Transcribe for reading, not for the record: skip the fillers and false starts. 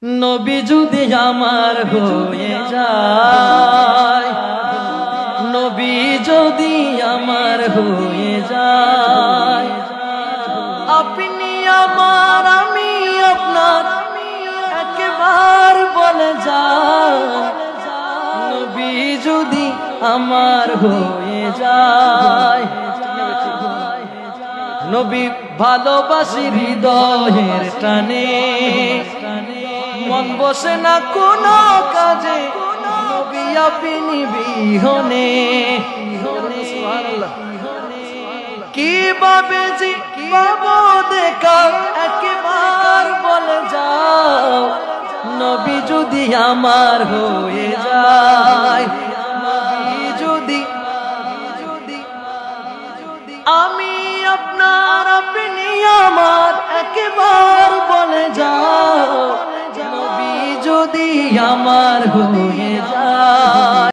নবী যদি আমার হয়ে যায়, নবী যদি আমার হয়ে যায়, আপনি আমার আমি আপনার একবার বলে যান, নবী যদি আমার হয়ে যায়। নবী ভালোবাসি হৃদয়ের টানে, মন বসে না কোনো কাজে, নবী আপনি বিহনে। কিভাবে যে পাবো দেখা একবার বলে যাও, নবী যদি আমার হয়ে যায়, নবী যদি আমি আপনার আপনি আমার একবার বলে যাও, নবী যদি আমার হয়ে